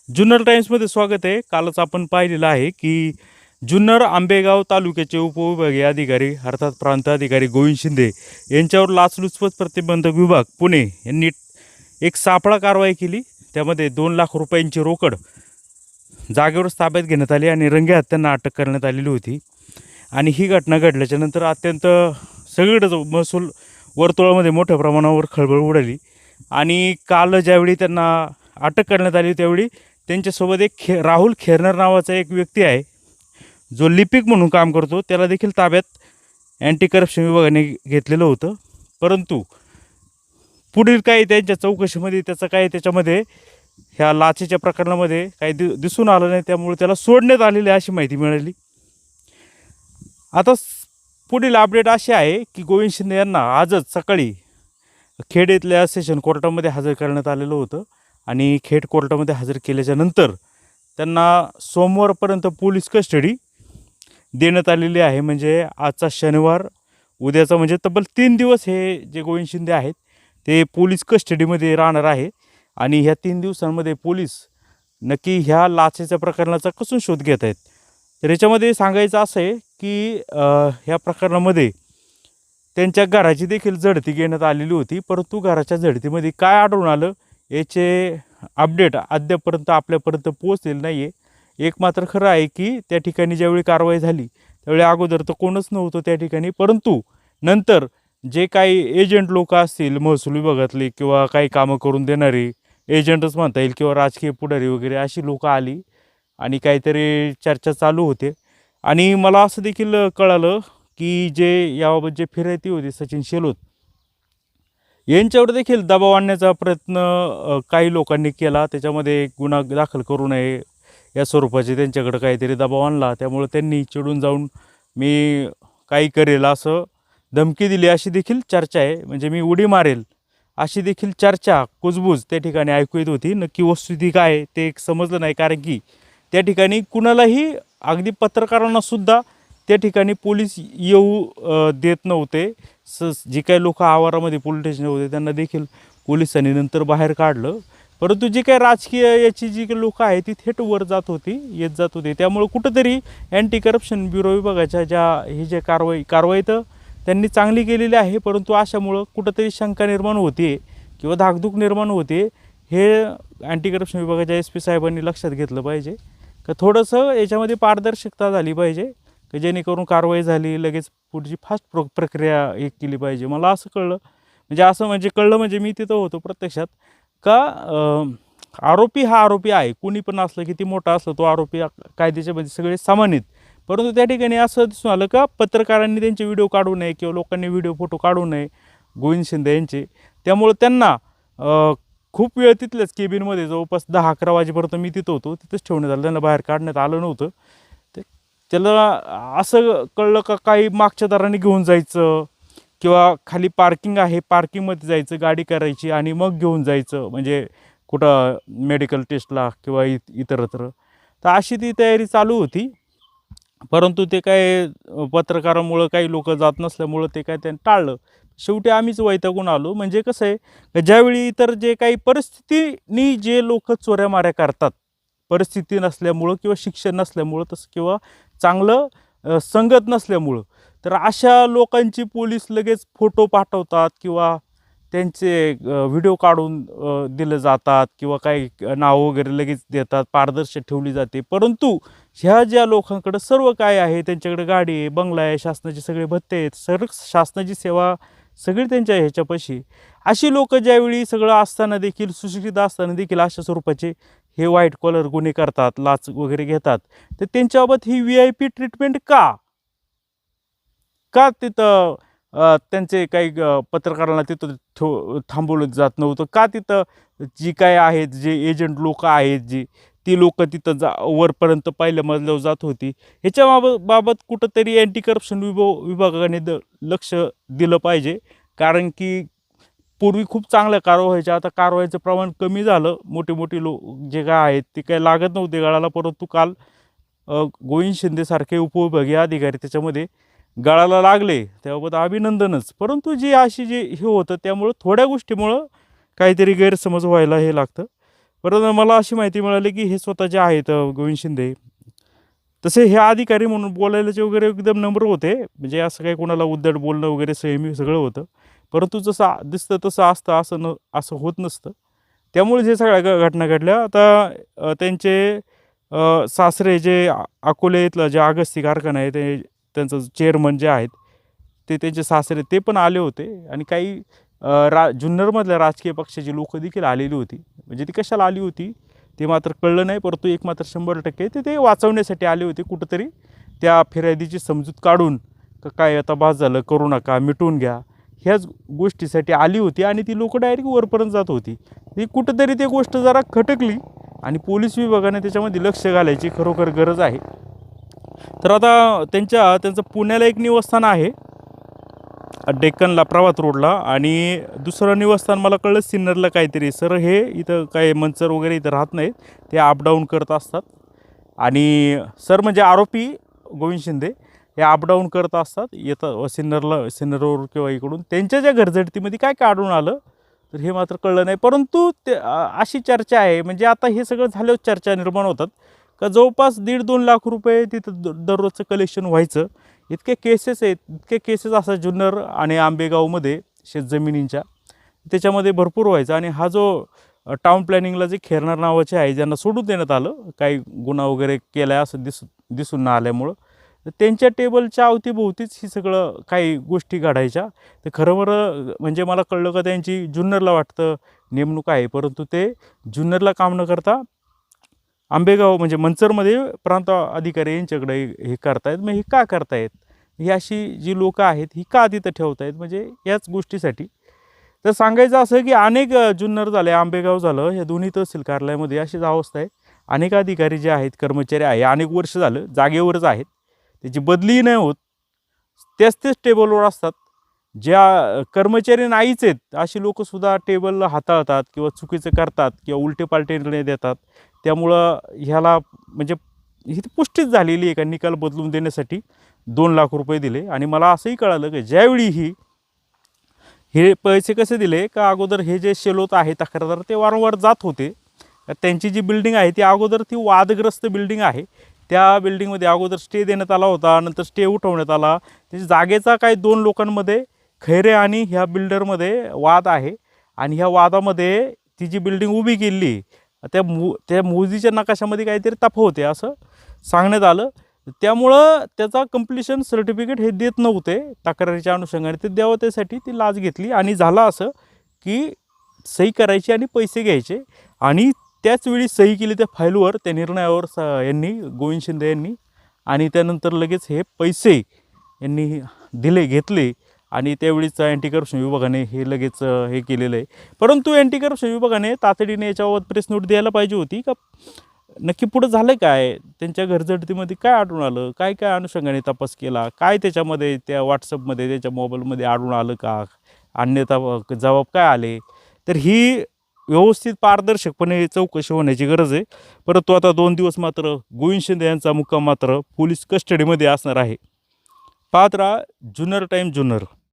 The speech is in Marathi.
जुन्नर टाइम्समध्ये स्वागत आहे. कालच आपण पाहिलेलं आहे की जुन्नर आंबेगाव तालुक्याचे उपविभागीय अधिकारी अर्थात प्रांत अधिकारी गोविंद शिंदे यांच्यावर लाचलुचपत प्रतिबंधक विभाग पुणे यांनी एक सापळा कारवाई केली. त्यामध्ये 2 लाख रुपयांची रोकड जागेवरच ताब्यात घेण्यात आली आणि रंगेहात त्यांना अटक करण्यात आलेली होती. आणि ही घटना घडल्याच्या नंतर अत्यंत सगळीकडेच महसूल वर्तुळामध्ये मोठ्या प्रमाणावर खळबळ उडाली. आणि काल ज्यावेळी त्यांना अटक करण्यात आली त्यावेळी त्यांच्यासोबत एक राहुल खेरनर नावाचा एक व्यक्ती आहे, जो लिपिक म्हणून काम करतो. त्याला देखील ताब्यात अँटी करप्शन विभागाने घेतलेलं होतं. परंतु पुढील काही त्यांच्या चौकशीमध्ये त्याच्यामध्ये ह्या लाचेच्या प्रकरणामध्ये काही दिसून आलं नाही, त्यामुळे त्याला सोडण्यात आलेली अशी माहिती मिळाली. आता पुढील अपडेट अशी आहे की गोविंद शिंदे यांना आजच सकाळी खेड इथल्या सेशन कोर्टामध्ये हजर करण्यात आलेलं होतं. आणि खेड कोर्टामध्ये हजर केल्याच्या नंतर त्यांना सोमवारपर्यंत पोलीस कस्टडी देण्यात आलेली आहे. म्हणजे आजचा शनिवार, उद्याचा, म्हणजे तब्बल 3 दिवस हे जे गोविंद शिंदे आहेत ते पोलीस कस्टडीमध्ये राहणार आहे. आणि ह्या 3 दिवसांमध्ये पोलीस नक्की ह्या लाचेच्या प्रकरणाचा कसून शोध घेत आहेत. तर याच्यामध्ये सांगायचं असं आहे की ह्या प्रकरणामध्ये त्यांच्या घराची देखील झडती घेण्यात आलेली होती. परंतु घराच्या झडतीमध्ये काय आढळून आलं याचे अपडेट अद्यापर्यंत आपल्यापर्यंत पोहोचलेलं नाही आहे. एक मात्र खरं आहे की त्या ठिकाणी ज्यावेळी कारवाई झाली त्यावेळी अगोदर तर कोणच नव्हतं त्या ठिकाणी. परंतु नंतर जे काही एजंट लोक असतील महसूल विभागातले किंवा काही कामं करून देणारे एजंटच म्हणता येईल किंवा राजकीय पुढारी वगैरे अशी लोकं आली आणि काहीतरी चर्चा चालू होते. आणि मला असं देखील कळालं की जे याबाबत जे फिरायती होती सचिन शेलोत यांच्यावर देखील दबाव आणण्याचा प्रयत्न काही लोकांनी केला. त्याच्यामध्ये गुन्हा दाखल करू नये या स्वरूपाचे त्यांच्याकडे काहीतरी दबाव आणला. त्यामुळे त्यांनी चिडून जाऊन मी काही करेल असं धमकी दिली अशी देखील चर्चा आहे. म्हणजे मी उडी मारेल अशी देखील चर्चा कुजबूज त्या ठिकाणी ऐकू येत होती. नक्की वस्तुस्थिती काय आहे ते समजलं नाही, कारण की त्या ठिकाणी कुणालाही अगदी पत्रकारांनासुद्धा त्या ठिकाणी पोलीस येऊ देत नव्हते. जी काही लोक आवारामध्ये पोलीस स्टेशन होते त्यांना देखील पोलिसांनी नंतर बाहेर काढलं. परंतु जी काही राजकीय याची जी काही लोकं आहेत ती थेट वर येत जात होती. त्यामुळं कुठंतरी अँटी करप्शन ब्युरो विभागाच्या ही जे कारवाई तर त्यांनी चांगली केलेली आहे, परंतु अशामुळं कुठंतरी शंका निर्माण होते किंवा धाकधूक निर्माण होते. हे अँटी करप्शन विभागाच्या SP साहेबांनी लक्षात घेतलं पाहिजे का थोडंसं याच्यामध्ये पारदर्शकता झाली पाहिजे, की जेणेकरून कारवाई झाली लगेच पुढची फास्ट प्रक्रिया एक केली पाहिजे. मला असं कळलं, म्हणजे मी तिथं होतो प्रत्यक्षात, का आरोपी हा आरोपी आहे. कुणी पण असलं किती मोठा असलं तो आरोपी कायद्याच्यामध्ये सगळे समान आहेत. परंतु त्या ठिकाणी असं दिसून आलं का पत्रकारांनी त्यांचे व्हिडिओ काढू नये किंवा लोकांनी व्हिडिओ फोटो काढू नये गोविंद शिंदे यांचे. त्यामुळं त्यांना खूप वेळ तिथल्याच केबिनमध्ये जवळपास 10-11 वाजेपर्यंत मी तिथं होतो, तिथंच ठेवण्यात आलं. त्यांना बाहेर काढण्यात आलं नव्हतं. त्याला असं कळलं का काही मागच्या दाराने घेऊन जायचं किंवा खाली पार्किंग आहे पार्किंगमध्ये जायचं, गाडी करायची आणि मग घेऊन जायचं, म्हणजे कुठं मेडिकल टेस्टला किंवा इतरत्र. तर अशी ती तयारी चालू होती. परंतु ते काय पत्रकारामुळं काही लोक जात नसल्यामुळं ते काय त्यांनी टाळलं. शेवटी आम्हीच वैतागून आलो. म्हणजे कसं आहे, ज्यावेळी इतर जे काही परिस्थितीनी जे लोक चोऱ्यामाऱ्या करतात, परिस्थिती नसल्यामुळं किंवा शिक्षण नसल्यामुळं तसं किंवा चांगलं संगत नसल्यामुळं, तर अशा लोकांची पोलीस लगेच फोटो पाठवतात किंवा त्यांचे व्हिडिओ काढून दिले जातात किंवा काही नावं वगैरे लगेच देतात, पारदर्शक ठेवली जाते. परंतु ह्या ज्या लोकांकडं सर्व काय आहे, त्यांच्याकडे गाडी आहे, बंगला आहे, शासनाचे सगळे भत्ते आहेत, शासनाची सेवा सगळी त्यांच्या ह्याच्यापाशी, अशी लोकं ज्यावेळी सगळं असताना देखील सुशिक्षित असताना देखील अशा स्वरूपाचे हे व्हाईट कॉलर गुन्हे करतात, लाच वगैरे घेतात, तर त्यांच्याबाबत ही VIP ट्रीटमेंट का तिथं त्यांचे काही पत्रकारांना तिथं थांबवलं जात नव्हतं का? तिथं जी काय आहेत जे एजंट लोकं आहेत ती लोकं तिथं वरपर्यंत पहिल्या मजल्यावर जात होती. ह्याच्या बाबत कुठंतरी अँटी करप्शन विभागाने लक्ष दिलं पाहिजे. कारण की पूर्वी खूप चांगल्या कारवाई व्हायच्या, आता कारवाईचं प्रमाण कमी झालं. मोठे जे काय आहेत ते काही लागत नव्हते गळाला, परंतु काल गोविंद शिंदेसारखे उपविभागीय अधिकारी त्याच्यामध्ये गळाला लागले, त्याबाबत अभिनंदनच. परंतु जी हे होतं त्यामुळं थोड्या गोष्टीमुळं काहीतरी गैरसमज व्हायला हे लागतं. परंतु मला अशी माहिती मिळाली की हे स्वतः जे आहेत गोविंद शिंदे, तसे हे अधिकारी म्हणून बोलायलाचे वगैरे एकदम नम्र होते. म्हणजे असं काही कोणाला उद्धट बोलणं वगैरे संयमी सगळं होतं. परंतु जसं दिसतं तसं असतं असं होत नसतं. त्यामुळे जे सगळ्या घटना घडल्या. आता त्यांचे सासरे जे अकोले इथलं जे अगस्ती कारखाना आहे ते त्यांचं चेअरमन जे आहेत ते त्यांचे सासरे ते पण आले होते आणि काही जुन्नरमधल्या राजकीय पक्षाची लोकं देखील आलेली होती. म्हणजे ती कशाला आली होती ते मात्र कळलं नाही. परंतु एक मात्र 100% ते वाचवण्यासाठी आले होते. कुठंतरी त्या फिर्यादीची समजूत काढून काय आता बास झालं, करू नका, मिटवून घ्या, ह्याच गोष्टीसाठी आली होती आणि ती लोकं डायरेक्ट वरपर्यंत जात होती. ती कुठंतरी ती गोष्ट जरा खटकली आणि पोलीस विभागाने त्याच्यामध्ये लक्ष घालायची खरोखर गरज आहे. तर आता त्यांचं पुण्याला एक निवासस्थान आहे, डेक्कनला प्रभात रोडला, आणि दुसरं निवासस्थान मला कळलं सिन्नरला काहीतरी. सर हे इथं काय मंचर वगैरे इथं राहत नाहीत, ते अपडाऊन करत असतात. आणि सर म्हणजे आरोपी गोविंद शिंदे हे अपडाऊन करत असतात, येतं सिन्नरवर किंवा इकडून. त्यांच्या ज्या घरझडतीमध्ये काय काय आढळून आलं तर हे मात्र कळलं नाही. परंतु ते अशी चर्चा आहे, म्हणजे आता हे सगळं झाल्यावर चर्चा निर्माण होतात का जवळपास 1.5-2 लाख रुपये तिथं दररोजचं कलेक्शन व्हायचं. इतके केसेस आहेत, इतके केसेस असतात जुन्नर आणि आंबेगावमध्ये शेतजमिनींच्या, त्याच्यामध्ये भरपूर व्हायचं. आणि हा जो टाउन प्लॅनिंगला जे खेरणार नावाचे आहे ज्यांना सोडून देण्यात आलं, काही गुन्हा वगैरे केला आहे असं दिसून न आल्यामुळं, तर त्यांच्या टेबलच्या अवतीभोवतीच ही सगळं काही गोष्टी घडायच्या. तर खरं म्हणजे मला कळलं का त्यांची जुन्नरला वाटतं नेमणूक आहे, परंतु ते जुन्नरला काम न करता आंबेगाव म्हणजे मंचरमध्ये प्रांत अधिकारी यांच्याकडे हे करतायत. मग हे का करतायत, ही अशी जी लोकं आहेत ही का तिथं ठेवतायत, म्हणजे याच गोष्टीसाठी. तर सांगायचं असं की अनेक जुन्नर झाले, आंबेगाव झालं, या दोन्ही तहसील कार्यालयामध्ये अशीच अवस्था आहे. अनेक अधिकारी जे आहेत, कर्मचारी आहे, अनेक वर्ष झालं जागेवरच आहेत, त्याची बदलीही नाही होत, तेच टेबलवर असतात. ज्या कर्मचारी नाहीच आहेत अशी लोकंसुद्धा टेबल हाताळतात किंवा चुकीचं करतात किंवा उलटे निर्णय देतात. त्यामुळं ह्याला म्हणजे ही पुष्टीच झालेली आहे का निकाल बदलून देण्यासाठी 2 लाख रुपये दिले. आणि मला असंही कळालं की ज्यावेळी हे पैसे कसे दिले का अगोदर हे जे शेलोत आहे तक्रारदार ते वारंवार जात होते. त्यांची जी बिल्डिंग आहे ती अगोदर ती वादग्रस्त बिल्डिंग आहे. त्या बिल्डिंगमध्ये अगोदर स्टे देण्यात आला होता, नंतर स्टे उठवण्यात आला. त्याची जागेचा काही 2 लोकांमध्ये, खैरे आणि ह्या बिल्डरमध्ये वाद आहे. आणि ह्या वादामध्ये ती जी बिल्डिंग उभी केली त्या मोदीच्या नकाशामध्ये काहीतरी तफावत आहे असं सांगण्यात आलं. त्यामुळं त्याचा कंप्लिशन सर्टिफिकेट हे देत नव्हते तक्रारीच्या अनुषंगाने. ते द्यावं त्यासाठी ती लाच घेतली आणि झालं असं की सही करायची आणि पैसे घ्यायचे. आणि त्याचवेळी सही केली त्या फाईलवर, त्या निर्णयावर गोविंद शिंदे यांनी. आणि त्यानंतर लगेच हे पैसे यांनी घेतले. आणि त्यावेळीच अँटी करप्शन विभागाने हे लगेच हे केलेलं आहे. परंतु अँटी करप्शन विभागाने तातडीने याच्याबाबत प्रेस नोट द्यायला पाहिजे होती का नक्की पुढं झालं काय, त्यांच्या घरझडतीमध्ये काय आढळून आलं, काय काय अनुषंगाने तपास केला, काय त्याच्यामध्ये त्या व्हॉट्सअपमध्ये त्याच्या मोबाईलमध्ये आढळून आलं का, अन्यथा जबाब काय आले. तर ही व्यवस्थित पारदर्शकपणे चौकशी होण्याची गरज आहे. परंतु आता 2 दिवस मात्र गोविंद शिंदे यांचा मुक्काम मात्र पोलीस कस्टडीमध्ये असणार आहे. पाहत राहा जुन्नर टाईम जुन्नर.